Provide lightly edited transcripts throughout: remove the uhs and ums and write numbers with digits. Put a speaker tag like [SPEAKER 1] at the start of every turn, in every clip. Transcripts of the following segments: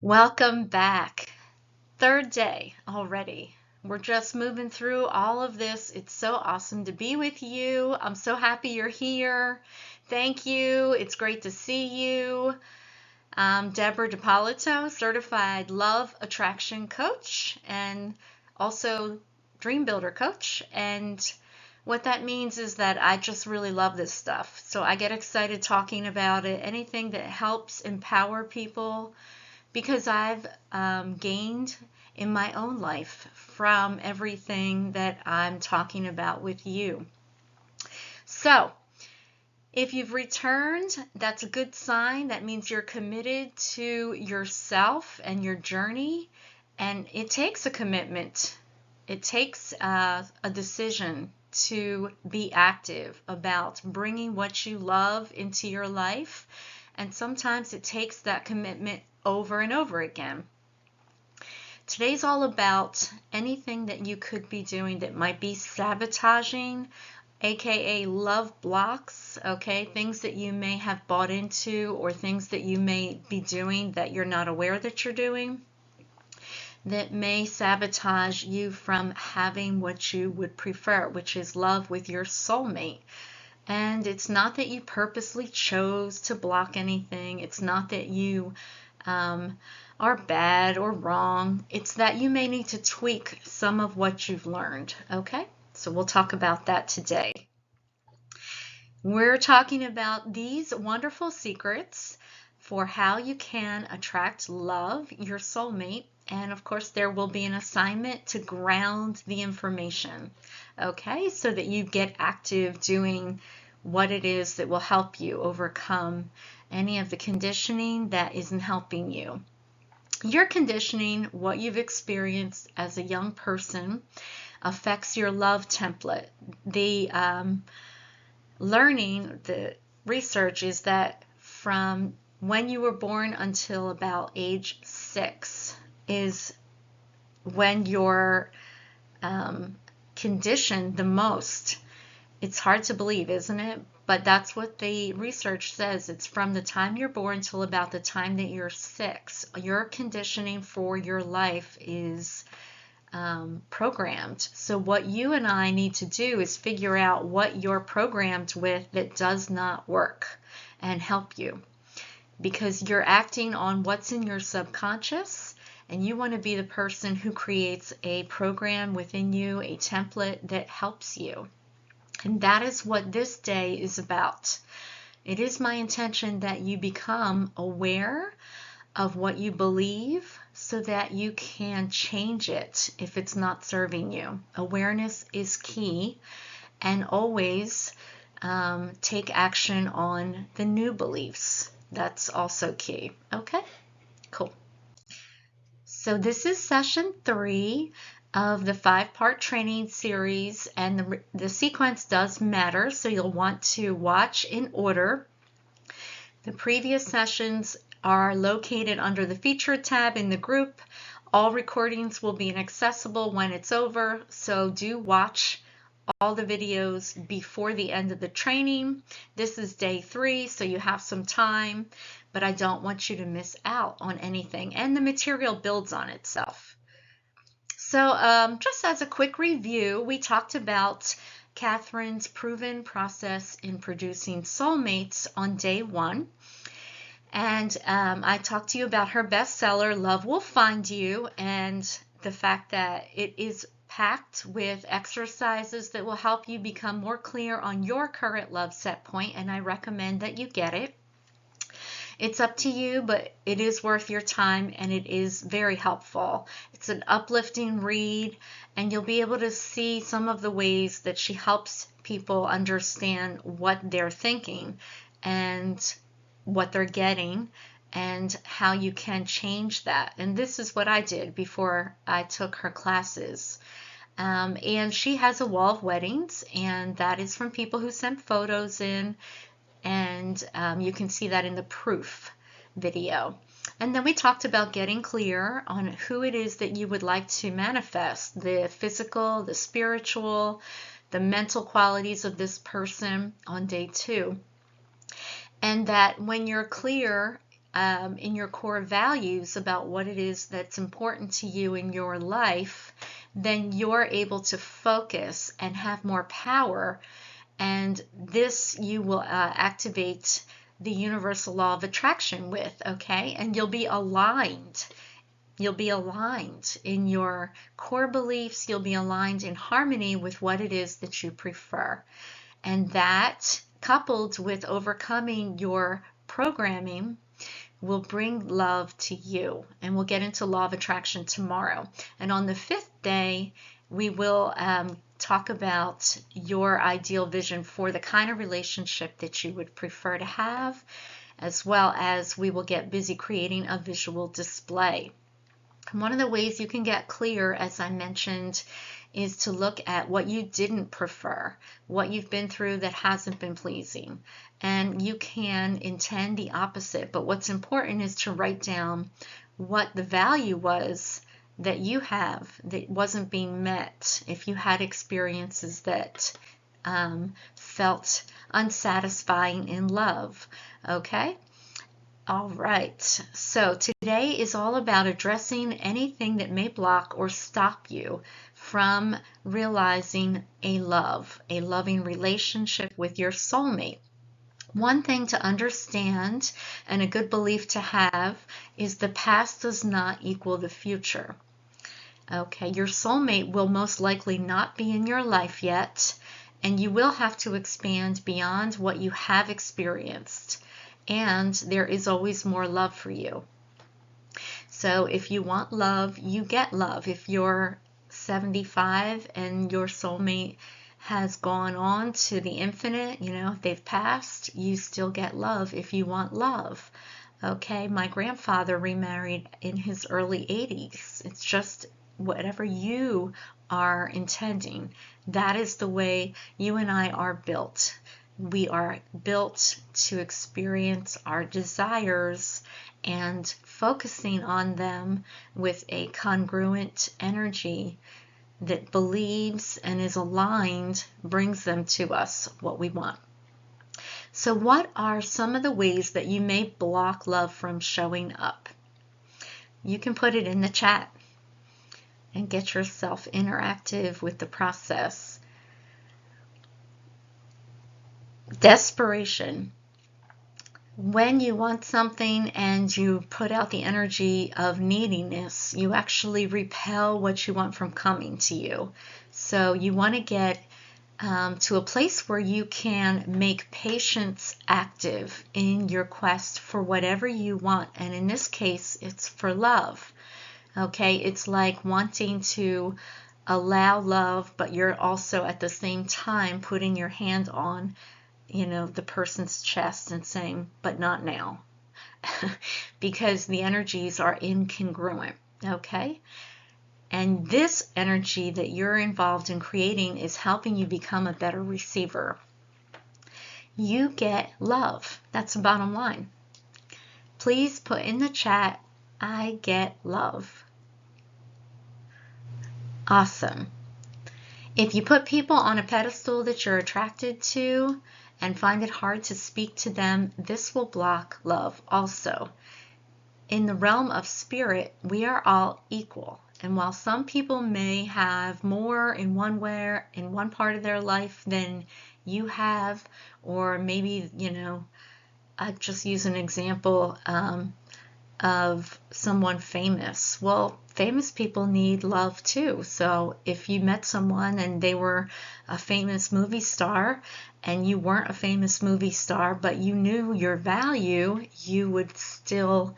[SPEAKER 1] Welcome back. Third day already. We're just moving through all of this. It's so awesome to be with you. I'm so happy you're here. Thank you. It's great to see you. I'm Deborah DiPpolito, certified love attraction coach and also dream builder coach. And what that means is that I just really love this stuff. So I get excited talking about it. Anything that helps empower people because I've gained in my own life from everything that I'm talking about with you. So, if you've returned, that's a good sign. That means you're committed to yourself and your journey, and it takes a commitment. It takes a decision to be active about bringing what you love into your life, and sometimes it takes that commitment over and over again. Today's all about anything that you could be doing that might be sabotaging, aka love blocks, okay? Things that you may have bought into or things that you may be doing that you're not aware that you're doing that may sabotage you from having what you would prefer, which is love with your soulmate. And it's not that you purposely chose to block anything. It's not that you are bad or wrong. It's that you may need to tweak some of what you've learned, okay? So we'll talk about that today. We're talking about these wonderful secrets for how you can attract love, your soulmate, and of course there will be an assignment to ground the information, okay? So that you get active doing what it is that will help you overcome any of the conditioning that isn't helping you. Your conditioning, what you've experienced as a young person, affects your love template. The research is that from when you were born until about age 6 is when you're conditioned the most. It's hard to believe, isn't it? But that's what the research says. It's from the time you're born till about the time that you're 6. Your conditioning for your life is programmed. So what you and I need to do is figure out what you're programmed with that does not work and help you. Because you're acting on what's in your subconscious, and you want to be the person who creates a program within you, a template that helps you. And that is what this day is about. It is my intention that you become aware of what you believe so that you can change it if it's not serving you. Awareness is key, and always take action on the new beliefs. That's also key. Okay, cool. So this is session 3 of the 5-part training series, and the sequence does matter, so you'll want to watch in order. The previous sessions are located under the featured tab in the group. All recordings will be inaccessible when it's over, so do watch all the videos before the end of the training. This is day 3, so you have some time, but I don't want you to miss out on anything, and the material builds on itself. So just as a quick review, we talked about Catherine's proven process in producing soulmates on day 1. And I talked to you about her bestseller, Love Will Find You, and the fact that it is packed with exercises that will help you become more clear on your current love set point, and I recommend that you get it. It's up to you, but it is worth your time, and it is very helpful. It's an uplifting read, and you'll be able to see some of the ways that she helps people understand what they're thinking and what they're getting and how you can change that. And this is what I did before I took her classes. And she has a wall of weddings, and that is from people who sent photos in, and you can see that in the proof video. And then we talked about getting clear on who it is that you would like to manifest, the physical, the spiritual, the mental qualities of this person on day 2. And that when you're clear in your core values about what it is that's important to you in your life, then you're able to focus and have more power. And this you will activate the universal law of attraction with, okay? And you'll be aligned. You'll be aligned in your core beliefs. You'll be aligned in harmony with what it is that you prefer. And that, coupled with overcoming your programming, will bring love to you. And we'll get into law of attraction tomorrow. And on the 5th day, we will talk about your ideal vision for the kind of relationship that you would prefer to have, as well as we will get busy creating a visual display. One of the ways you can get clear, as I mentioned, is to look at what you didn't prefer, what you've been through that hasn't been pleasing. And you can intend the opposite, but what's important is to write down what the value was that you have that wasn't being met. If you had experiences that felt unsatisfying in love, okay? All right, so today is all about addressing anything that may block or stop you from realizing a loving relationship with your soulmate. One thing to understand and a good belief to have is the past does not equal the future. Okay, your soulmate will most likely not be in your life yet, and you will have to expand beyond what you have experienced. And there is always more love for you. So if you want love, you get love. If you're 75 and your soulmate has gone on to the infinite, if they've passed, you still get love if you want love. Okay, my grandfather remarried in his early 80s. It's just whatever you are intending. That is the way you and I are built. We are built to experience our desires, and focusing on them with a congruent energy that believes and is aligned brings them to us, what we want. So what are some of the ways that you may block love from showing up? You can put it in the chat and get yourself interactive with the process. Desperation. When you want something and you put out the energy of neediness, you actually repel what you want from coming to you. So you want to get to a place where you can make patience active in your quest for whatever you want. And in this case, it's for love. Okay, it's like wanting to allow love, but you're also at the same time putting your hand on the person's chest and saying, but not now, because the energies are incongruent, okay? And this energy that you're involved in creating is helping you become a better receiver. You get love. That's the bottom line. Please put in the chat, I get love. Awesome. If you put people on a pedestal that you're attracted to, and find it hard to speak to them, this will block love also. In the realm of spirit, we are all equal. And while some people may have more in one part of their life than you have, or maybe, I just use an example of someone famous. Well, famous people need love too. So if you met someone and they were a famous movie star and you weren't a famous movie star, but you knew your value, you would still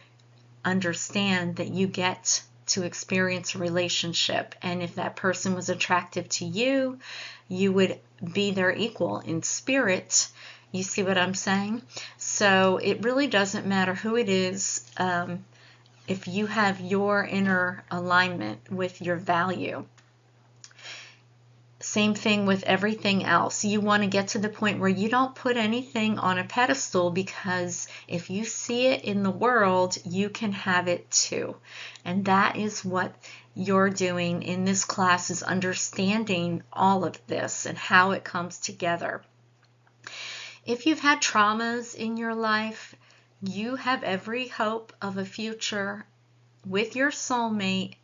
[SPEAKER 1] understand that you get to experience a relationship. And if that person was attractive to you, you would be their equal in spirit. You see what I'm saying? So it really doesn't matter who it is, if you have your inner alignment with your value. Same thing with everything else. You want to get to the point where you don't put anything on a pedestal, because if you see it in the world, you can have it too. And that is what you're doing in this class, is understanding all of this and how it comes together. If you've had traumas in your life, You have every hope of a future with your soulmate,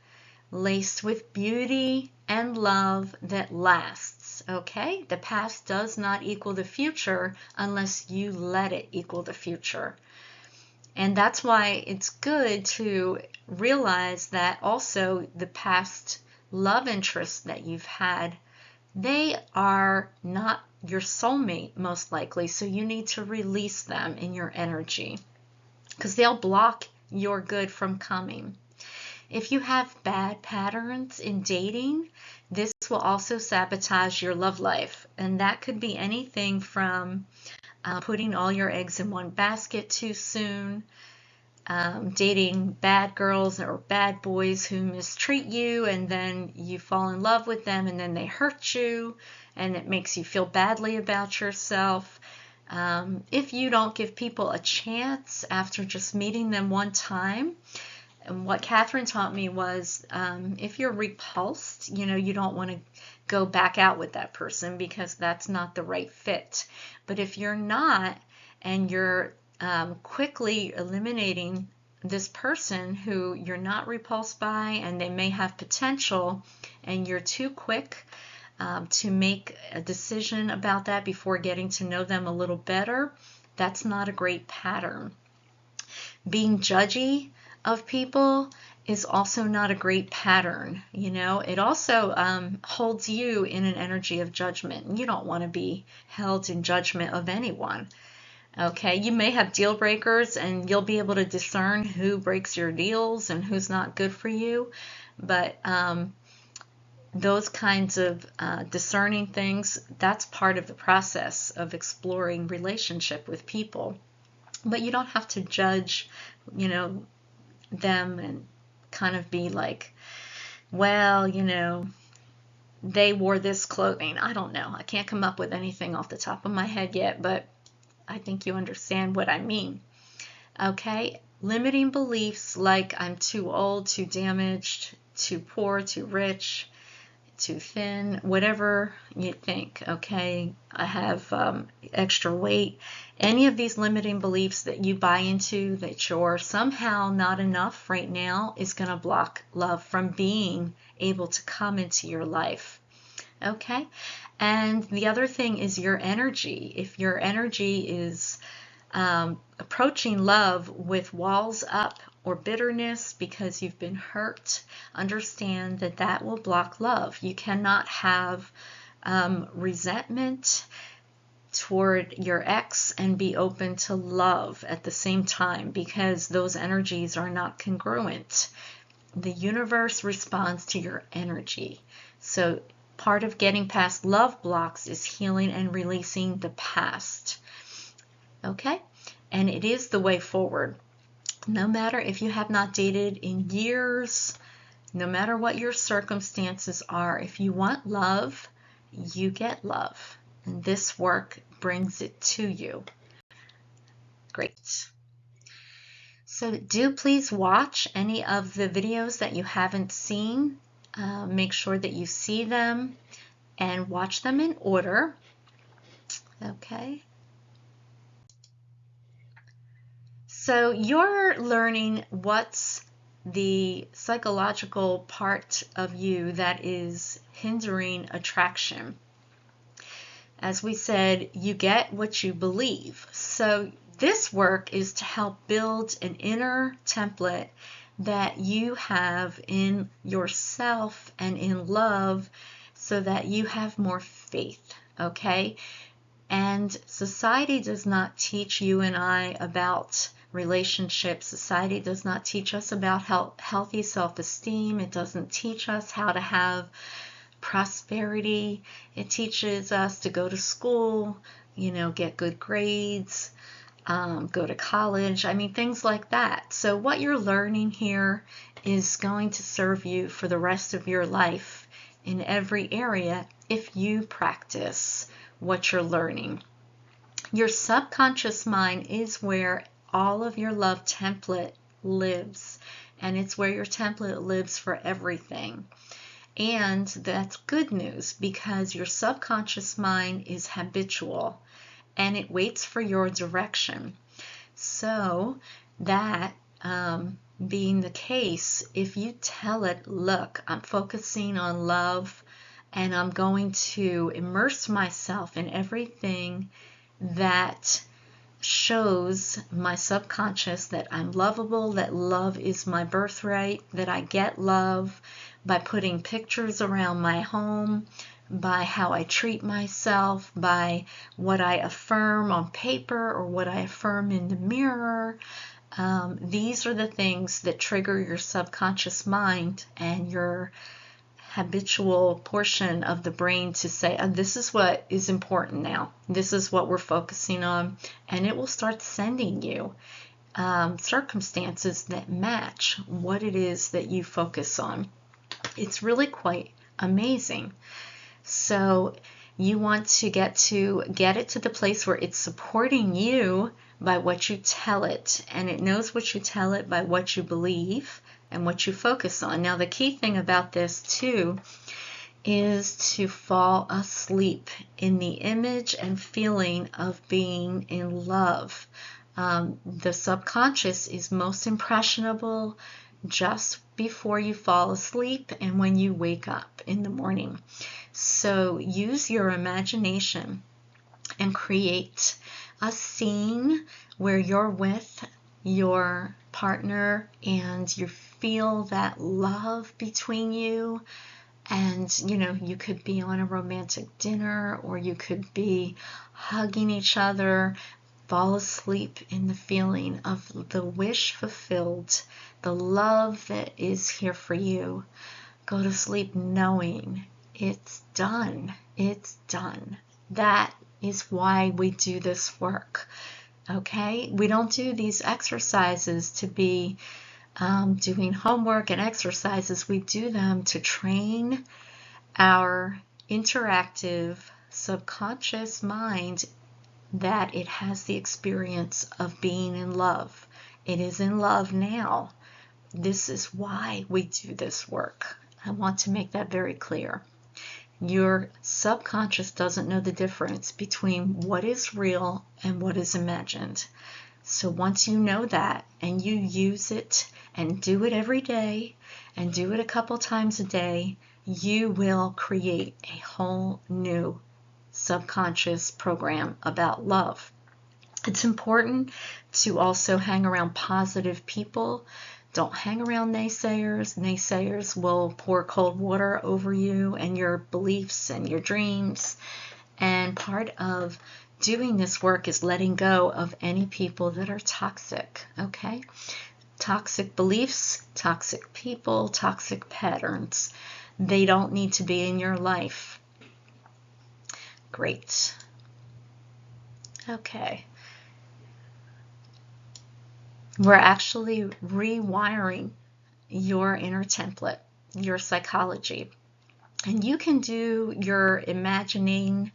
[SPEAKER 1] laced with beauty and love that lasts. Okay? The past does not equal the future unless you let it equal the future. And that's why it's good to realize that also the past love interests that you've had, they are not your soulmate most likely. So you need to release them in your energy because they'll block your good from coming. If you have bad patterns in dating, this will also sabotage your love life. And that could be anything from putting all your eggs in one basket too soon, dating bad girls or bad boys who mistreat you, and then you fall in love with them and then they hurt you and it makes you feel badly about yourself. If you don't give people a chance after just meeting them one time, and what Catherine taught me was if you're repulsed, you don't want to go back out with that person because that's not the right fit. But if you're not, and you're quickly eliminating this person who you're not repulsed by and they may have potential, and you're too quick to make a decision about that before getting to know them a little better, that's not a great pattern. Being judgy of people is also not a great pattern. It also holds you in an energy of judgment. You don't want to be held in judgment of anyone. Okay, you may have deal breakers and you'll be able to discern who breaks your deals and who's not good for you, but those kinds of discerning things, that's part of the process of exploring relationship with people. But you don't have to judge, them and kind of be like, well, they wore this clothing. I don't know. I can't come up with anything off the top of my head yet, but I think you understand what I mean. Okay? Limiting beliefs like I'm too old, too damaged, too poor, too rich, too thin, whatever you think, okay? I have extra weight. Any of these limiting beliefs that you buy into that you're somehow not enough right now is going to block love from being able to come into your life. Okay? And the other thing is your energy. If your energy is approaching love with walls up or bitterness because you've been hurt, understand that that will block love. You cannot have resentment toward your ex and be open to love at the same time, because those energies are not congruent. The universe responds to your energy. So part of getting past love blocks is healing and releasing the past. Okay? And it is the way forward. No matter if you have not dated in years, no matter what your circumstances are, if you want love, you get love. And this work brings it to you. Great. So do please watch any of the videos that you haven't seen. Make sure that you see them and watch them in order. Okay. So you're learning what's the psychological part of you that is hindering attraction. As we said, you get what you believe. So this work is to help build an inner template that you have in yourself and in love so that you have more faith, okay? And society does not teach you and I about relationships. Society does not teach us about healthy self-esteem. It doesn't teach us how to have prosperity. It teaches us to go to school, get good grades, go to college. I mean, things like that. So what you're learning here is going to serve you for the rest of your life in every area if you practice what you're learning. Your subconscious mind is where all of your love template lives, and it's where your template lives for everything. And that's good news, because your subconscious mind is habitual and it waits for your direction. So that being the case, if you tell it, look, I'm focusing on love and I'm going to immerse myself in everything that shows my subconscious that I'm lovable, that love is my birthright, that I get love by putting pictures around my home, by how I treat myself, by what I affirm on paper or what I affirm in the mirror. These are the things that trigger your subconscious mind and your habitual portion of the brain to say, oh, this is what is important now. This is what we're focusing on. And it will start sending you circumstances that match what it is that you focus on. It's really quite amazing. So you want to get it to the place where it's supporting you by what you tell it, and it knows what you tell it by what you believe and what you focus on. Now, the key thing about this too is to fall asleep in the image and feeling of being in love. The subconscious is most impressionable just before you fall asleep and when you wake up in the morning. So use your imagination and create a scene where you're with your partner and you feel that love between you. And, you could be on a romantic dinner, or you could be hugging each other. Fall asleep in the feeling of the wish fulfilled, the love that is here for you. Go to sleep knowing it's done. It's done. That is why we do this work. Okay? We don't do these exercises to be doing homework and exercises. We do them to train our interactive subconscious mind that it has the experience of being in love. It is in love now. This is why we do this work. I want to make that very clear. Your subconscious doesn't know the difference between what is real and what is imagined. So once you know that and you use it and do it every day and do it a couple times a day, you will create a whole new subconscious program about love. It's important to also hang around positive people. Don't hang around naysayers. Naysayers will pour cold water over you and your beliefs and your dreams. And part of doing this work is letting go of any people that are toxic, okay? Toxic beliefs, toxic people, toxic patterns. They don't need to be in your life. Great. Okay. We're actually rewiring your inner template, your psychology. And you can do your imagining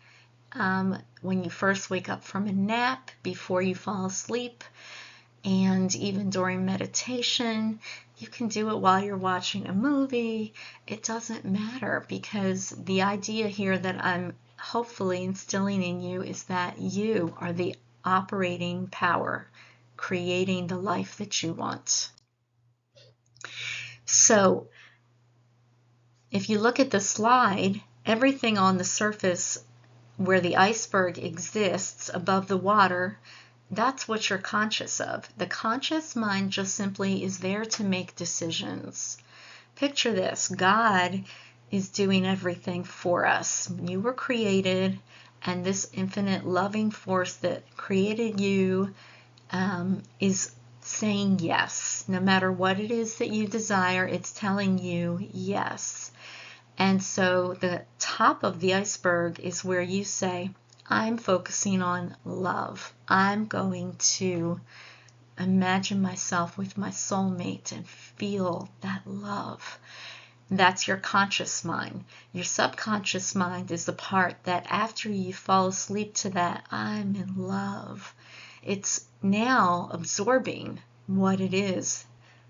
[SPEAKER 1] when you first wake up from a nap, before you fall asleep, and even during meditation. You can do it while you're watching a movie. It doesn't matter, because the idea here that I'm hopefully instilling in you is that you are the operating power, creating the life that you want. So if you look at the slide, everything on the surface where the iceberg exists above the water, that's what you're conscious of. The conscious mind just simply is there to make decisions. Picture this: God is doing everything for us. You were created, and this infinite loving force that created you is saying yes. No matter what it is that you desire, it's telling you yes. And so the top of the iceberg is where you say, I'm focusing on love. I'm going to imagine myself with my soulmate and feel that love. That's your conscious mind. Your subconscious mind is the part that after you fall asleep to that, I'm in love, it's now absorbing what it is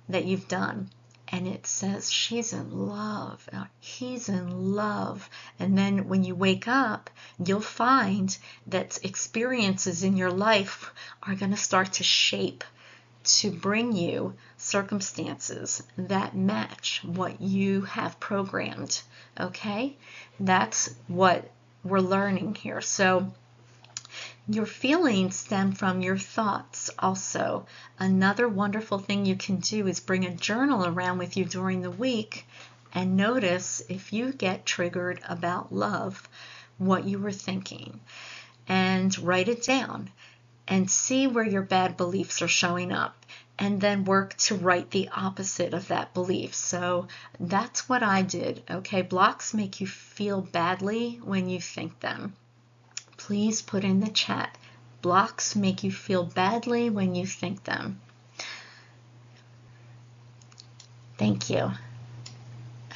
[SPEAKER 1] that you've done. and it says she's in love, he's in love. And then when you wake up, you'll find that experiences in your life are going to start to shape to bring you circumstances that match what you have programmed. Okay? That's what we're learning here. So your feelings stem from your thoughts also. Another wonderful thing you can do is bring a journal around with you during the week and notice if you get triggered about love, what you were thinking, and write it down and see where your bad beliefs are showing up, and then work to write the opposite of that belief. So that's what I did. Okay, blocks make you feel badly when you think them. Please put in the chat, blocks make you feel badly when you think them. Thank you.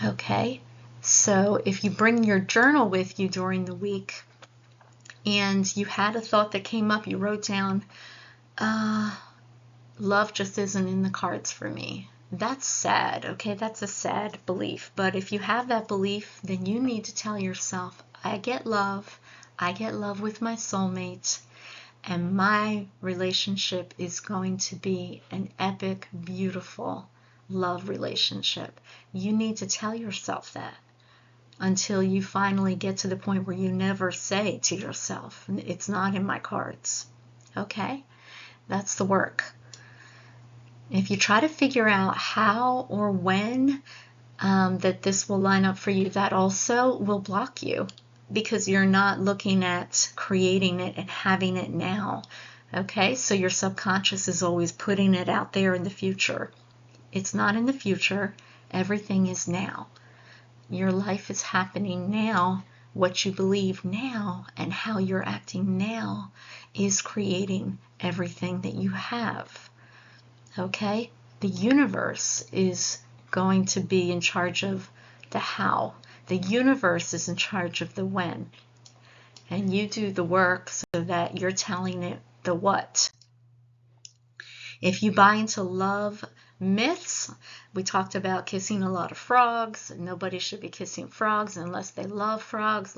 [SPEAKER 1] Okay, so if you bring your journal with you during the week and you had a thought that came up, you wrote down, love just isn't in the cards for me. That's sad, okay? That's a sad belief. But if you have that belief, then you need to tell yourself, I get love with my soulmate, and my relationship is going to be an epic, beautiful love relationship. You need to tell yourself that until you finally get to the point where you never say to yourself, it's not in my cards. Okay? That's the work. If you try to figure out how or when that this will line up for you, that also will block you, because you're not looking at creating it and having it now. Okay, so your subconscious is always putting it out there in the future. It's not in the future. Everything is now. Your life is happening now. What you believe now and how you're acting now is creating everything that you have. Okay? The universe is going to be in charge of the how. The universe is in charge of the when. And you do the work so that you're telling it the what. If you buy into love myths, we talked about kissing a lot of frogs. Nobody should be kissing frogs unless they love frogs.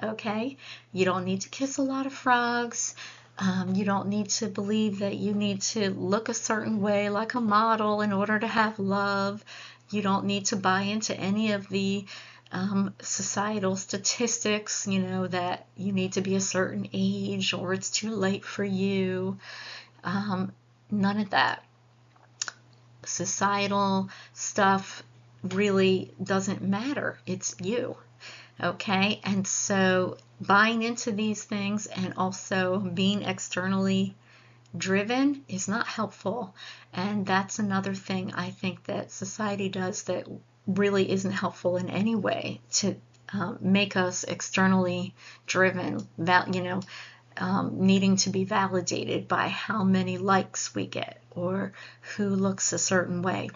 [SPEAKER 1] Okay? You don't need to kiss a lot of frogs. You don't need to believe that you need to look a certain way like a model in order to have love. You don't need to buy into any of the societal statistics, that you need to be a certain age or it's too late for you. None of that. Societal stuff really doesn't matter. It's you. Okay? And so buying into these things and also being externally driven is not helpful. And that's another thing I think that society does that really isn't helpful in any way, to make us externally driven, needing to be validated by how many likes we get or who looks a certain way.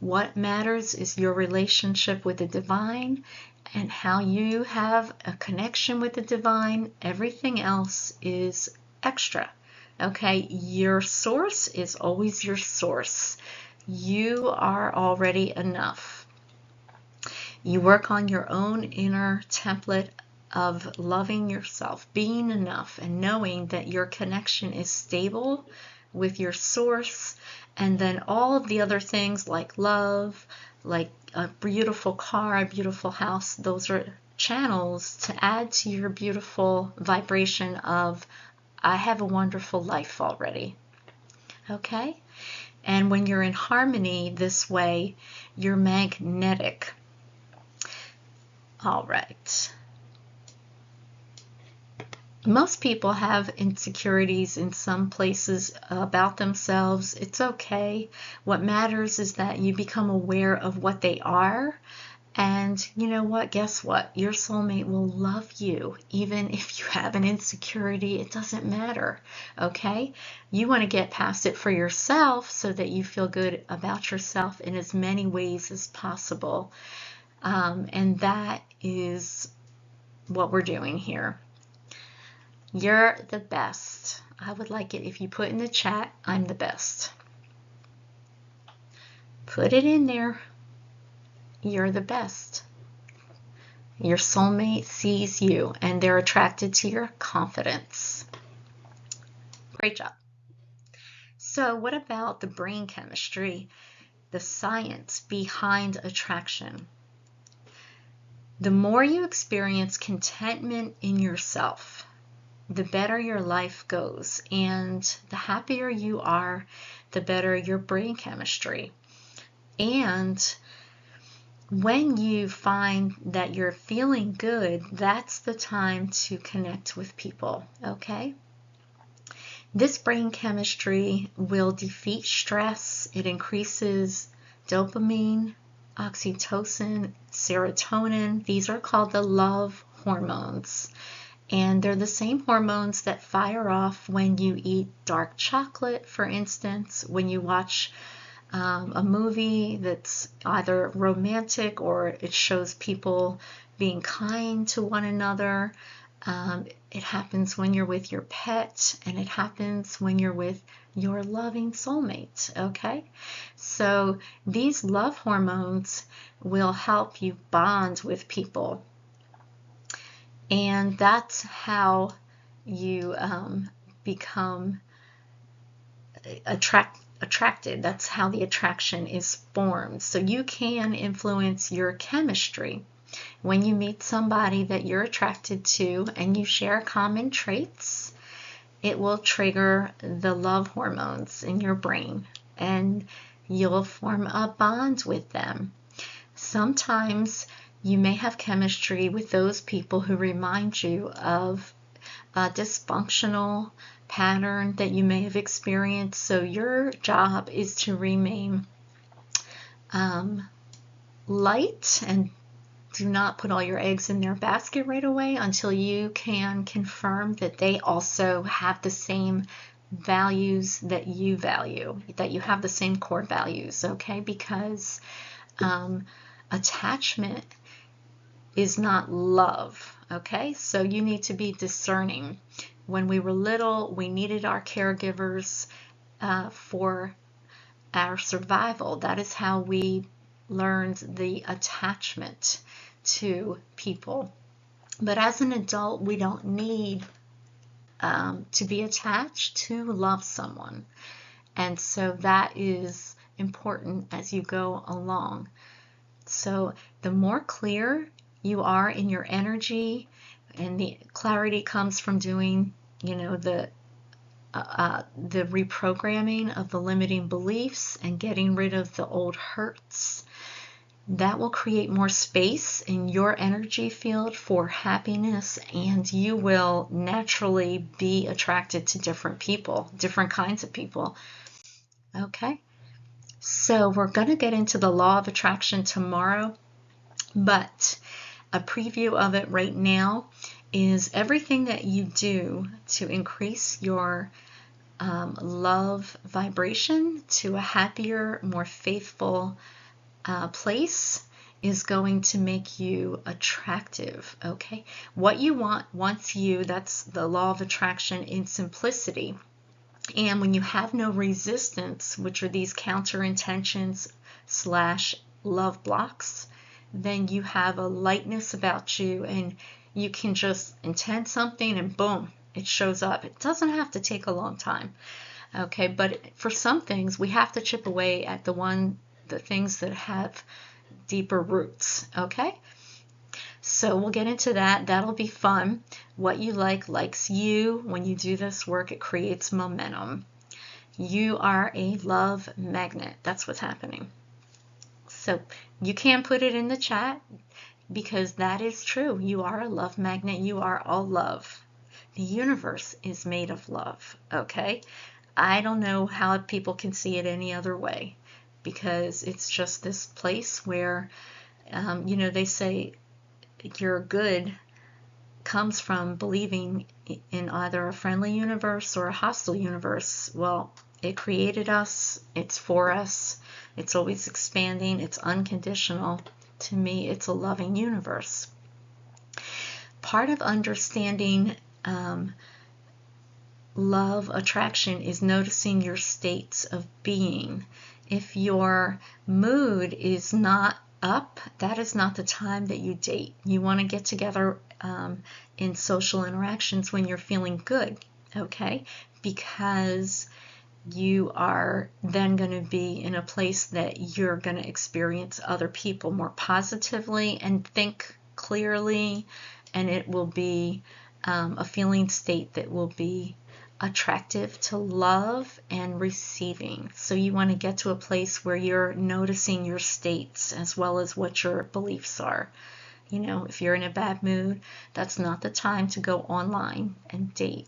[SPEAKER 1] What matters is your relationship with the divine and how you have a connection with the divine. Everything else is extra. Okay, your source is always your source. You are already enough. You work on your own inner template of loving yourself, being enough, and knowing that your connection is stable with your source, and then all of the other things like love, like a beautiful car, a beautiful house, those are channels to add to your beautiful vibration of, I have a wonderful life already. Okay? And when you're in harmony this way, you're magnetic. All right. Most people have insecurities in some places about themselves. It's okay. What matters is that you become aware of what they are. And you know what? Guess what? Your soulmate will love you. Even if you have an insecurity, it doesn't matter. Okay? You want to get past it for yourself so that you feel good about yourself in as many ways as possible. And that is what we're doing here. You're the best. I would like it if you put in the chat, I'm the best. Put it in there. You're the best. Your soulmate sees you and they're attracted to your confidence. Great job. So what about the brain chemistry, the science behind attraction? The more you experience contentment in yourself, the better your life goes, and the happier you are, the better your brain chemistry. And when you find that you're feeling good, that's the time to connect with people, okay? This brain chemistry will defeat stress. It increases dopamine, oxytocin, serotonin. These are called the love hormones. And they're the same hormones that fire off when you eat dark chocolate, for instance, when you watch a movie that's either romantic or it shows people being kind to one another. It happens when you're with your pet, and it happens when you're with your loving soulmate, okay? So these love hormones will help you bond with people. And that's how you become attracted. That's how the attraction is formed. So you can influence your chemistry. When you meet somebody that you're attracted to and you share common traits, it will trigger the love hormones in your brain and you'll form a bond with them. Sometimes you may have chemistry with those people who remind you of a dysfunctional pattern that you may have experienced. So your job is to remain light and do not put all your eggs in their basket right away until you can confirm that they also have the same values that you value, that you have the same core values, okay? Because attachment is not love, okay? So you need to be discerning. When we were little, we needed our caregivers for our survival. That is how we learned the attachment to people. But as an adult, we don't need to be attached to love someone. And so that is important as you go along. So the more clear you are in your energy, and the clarity comes from doing, the reprogramming of the limiting beliefs and getting rid of the old hurts, that will create more space in your energy field for happiness, and you will naturally be attracted to different people, different kinds of people. Okay, so we're going to get into the law of attraction tomorrow, but a preview of it right now is everything that you do to increase your love vibration to a happier, more faithful place is going to make you attractive, okay? What you want wants you. That's the law of attraction in simplicity. And when you have no resistance, which are these counter intentions / love blocks, then you have a lightness about you and you can just intend something and boom, it shows up. It doesn't have to take a long time, okay? But for some things, we have to chip away at the things that have deeper roots, okay? So we'll get into that. That'll be fun. What you like likes you. When you do this work, it creates momentum. You are a love magnet. That's what's happening. So you can put it in the chat because that is true. You are a love magnet. You are all love. The universe is made of love, okay? I don't know how people can see it any other way, because it's just this place where, they say your good comes from believing in either a friendly universe or a hostile universe. Well, it created us, it's for us, it's always expanding, it's unconditional. To me, it's a loving universe. Part of understanding love attraction is noticing your states of being. If your mood is not up, that is not the time that you date. You want to get together in social interactions when you're feeling good, okay? Because you are then going to be in a place that you're going to experience other people more positively and think clearly, and it will be a feeling state that will be attractive to love and receiving. So you want to get to a place where you're noticing your states as well as what your beliefs are. You know, if you're in a bad mood, that's not the time to go online and date.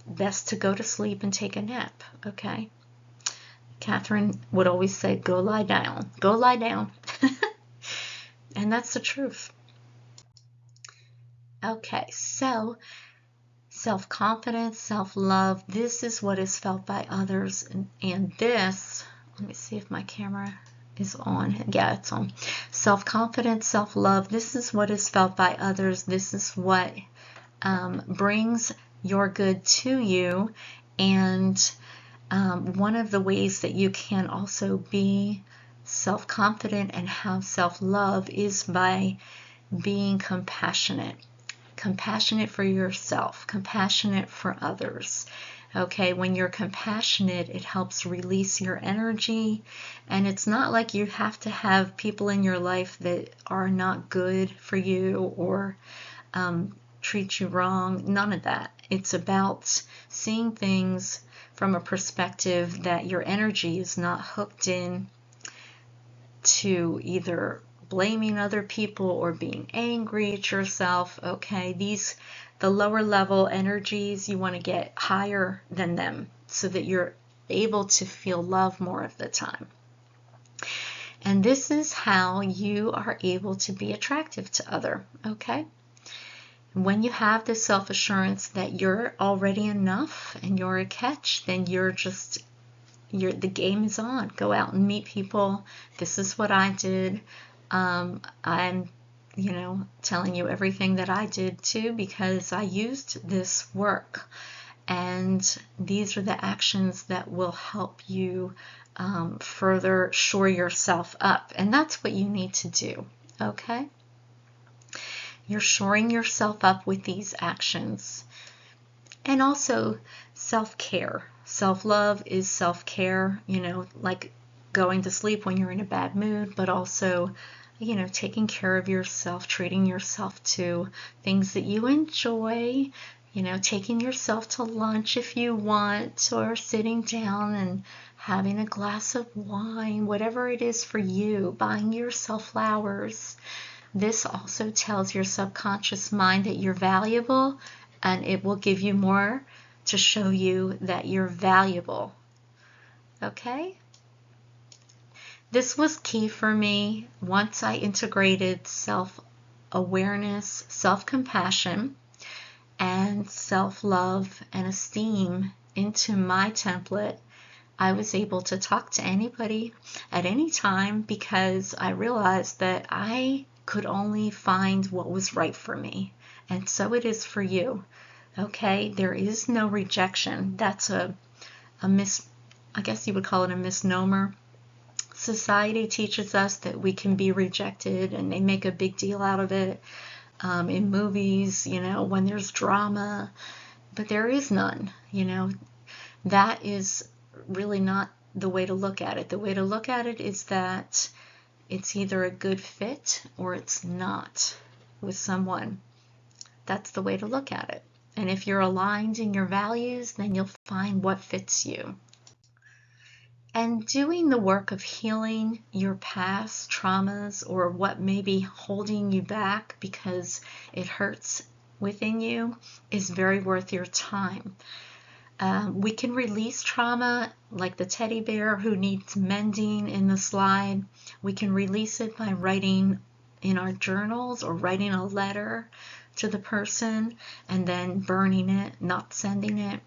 [SPEAKER 1] Best to go to sleep and take a nap, okay? Catherine would always say, go lie down. Go lie down. And that's the truth. Okay, so self-confidence, self-love, this is what is felt by others. And this, let me see if my camera is on. Yeah, it's on. Self-confidence, self-love, this is what is felt by others. This is what brings your good to you. And one of the ways that you can also be self-confident and have self-love is by being compassionate. Compassionate for yourself, compassionate for others. Okay, when you're compassionate, it helps release your energy, and it's not like you have to have people in your life that are not good for you or treat you wrong. None of that. It's about seeing things from a perspective that your energy is not hooked in to either blaming other people or being angry at yourself. Okay, the lower level energies, you want to get higher than them so that you're able to feel love more of the time. And this is how you are able to be attractive to other, okay? When you have this self-assurance that you're already enough and you're a catch, then the game is on. Go out and meet people. This is what I did. I'm, telling you everything that I did too, because I used this work. And these are the actions that will help you further shore yourself up. And that's what you need to do, okay? You're shoring yourself up with these actions. And also self-care. Self-love is self-care, like going to sleep when you're in a bad mood, but also, taking care of yourself, treating yourself to things that you enjoy, taking yourself to lunch if you want, or sitting down and having a glass of wine, whatever it is for you, buying yourself flowers. This also tells your subconscious mind that you're valuable, and it will give you more to show you that you're valuable. Okay? This was key for me once I integrated self-awareness, self-compassion, and self-love and esteem into my template. I was able to talk to anybody at any time because I realized that I could only find what was right for me. And so it is for you. Okay? There is no rejection. That's I guess you would call it a misnomer. Society teaches us that we can be rejected, and they make a big deal out of it in movies, when there's drama, but there is none. That is really not the way to look at it. The way to look at it is that it's either a good fit or it's not with someone. That's the way to look at it. And if you're aligned in your values, then you'll find what fits you. And doing the work of healing your past traumas or what may be holding you back because it hurts within you is very worth your time. We can release trauma like the teddy bear who needs mending in the slide. We can release it by writing in our journals or writing a letter to the person and then burning it, not sending it.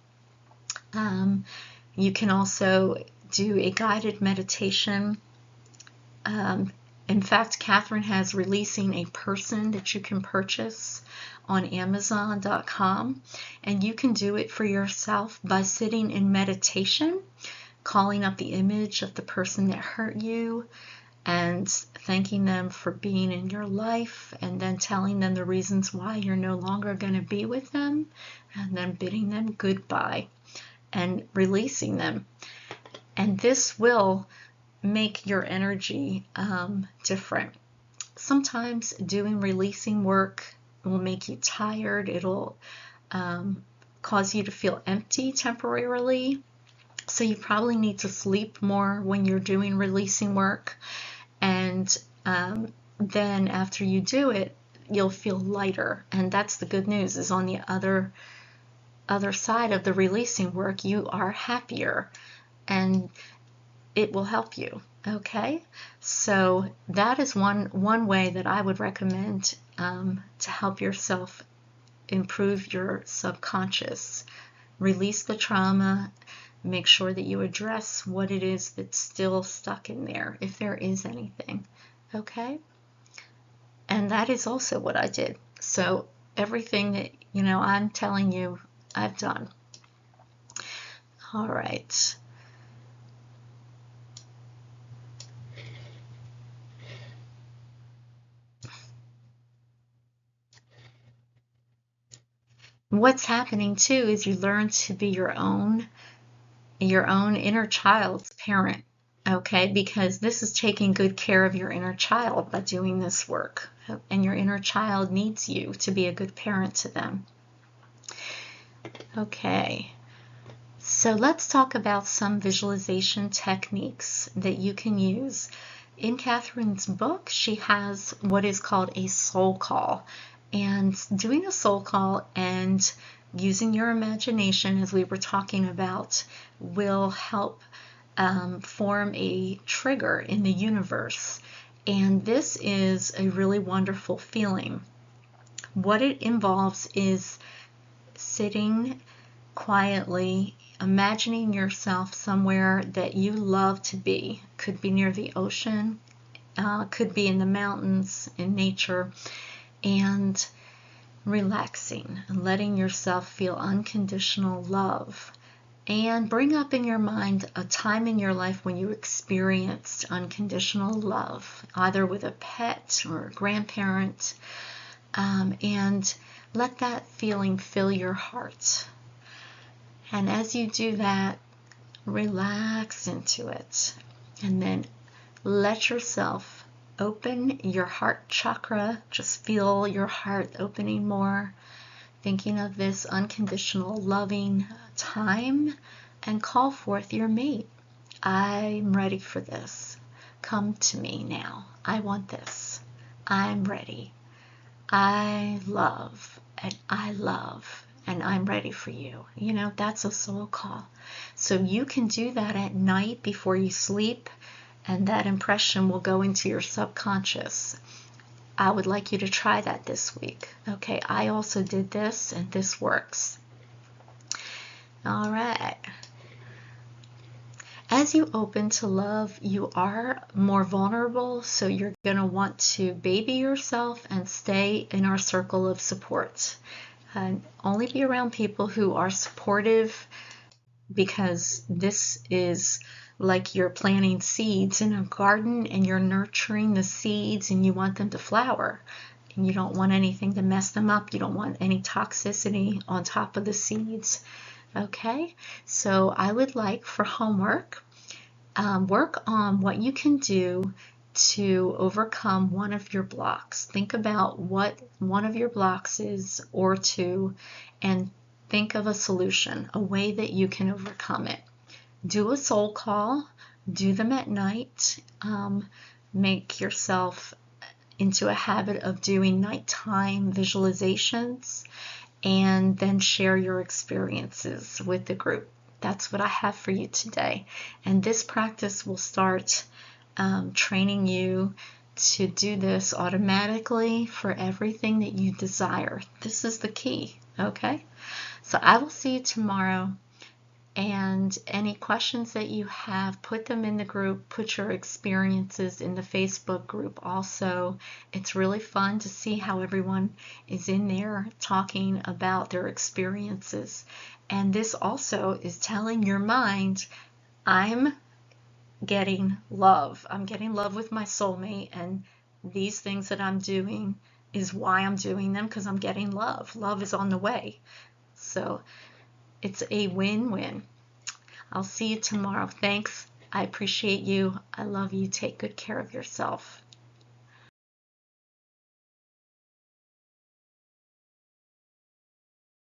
[SPEAKER 1] You can also do a guided meditation. In fact, Catherine has releasing a person that you can purchase on Amazon.com, and you can do it for yourself by sitting in meditation calling up the image of the person that hurt you and thanking them for being in your life, and then telling them the reasons why you're no longer going to be with them, and then bidding them goodbye and releasing them. And this will make your energy different. Sometimes doing releasing work will make you tired. It'll cause you to feel empty temporarily. So you probably need to sleep more when you're doing releasing work. And then after you do it, you'll feel lighter. And that's the good news, is on the other side of the releasing work, you are happier, and it will help you. Okay, so that is one way that I would recommend to help yourself improve your subconscious. Release the trauma. Make sure that you address what it is that's still stuck in there, if there is anything. Okay, and that is also what I did. So everything that I'm telling you, I've done. All right. What's happening too is you learn to be your own inner child's parent, okay? Because this is taking good care of your inner child by doing this work. And your inner child needs you to be a good parent to them. Okay, so let's talk about some visualization techniques that you can use. In Catherine's book, she has what is called a soul call. And doing a soul call and using your imagination, as we were talking about, will help form a trigger in the universe. And this is a really wonderful feeling. What it involves is sitting quietly, imagining yourself somewhere that you love to be. Could be near the ocean, could be in the mountains, in nature, and relaxing and letting yourself feel unconditional love. And bring up in your mind a time in your life when you experienced unconditional love, either with a pet or a grandparent, and let that feeling fill your heart. And as you do that, relax into it, and then let yourself open your heart chakra. Just feel your heart opening more, thinking of this unconditional loving time, and call forth your mate. I'm ready for this. Come to me now. I want this. I'm ready. I love, and I'm ready for you. That's a soul call. So you can do that at night before you sleep, and that impression will go into your subconscious. I would like you to try that this week. Okay, I also did this, and this works. All right. As you open to love, you are more vulnerable, so you're going to want to baby yourself and stay in our circle of support. And only be around people who are supportive, because this is like you're planting seeds in a garden and you're nurturing the seeds and you want them to flower. And you don't want anything to mess them up. You don't want any toxicity on top of the seeds. Okay, so I would like for homework, work on what you can do to overcome one of your blocks. Think about what one of your blocks is, or two, and think of a solution, a way that you can overcome it. Do a soul call, do them at night, make yourself into a habit of doing nighttime visualizations, and then share your experiences with the group. That's what I have for you today. And this practice will start training you to do this automatically for everything that you desire. This is the key, okay? So I will see you tomorrow. And any questions that you have, put them in the group. Put your experiences in the Facebook group also. It's really fun to see how everyone is in there talking about their experiences. And this also is telling your mind, I'm getting love. I'm getting love with my soulmate, and these things that I'm doing is why I'm doing them, because I'm getting love. Love is on the way. So it's a win-win. I'll see you tomorrow. Thanks. I appreciate you. I love you. Take good care of yourself.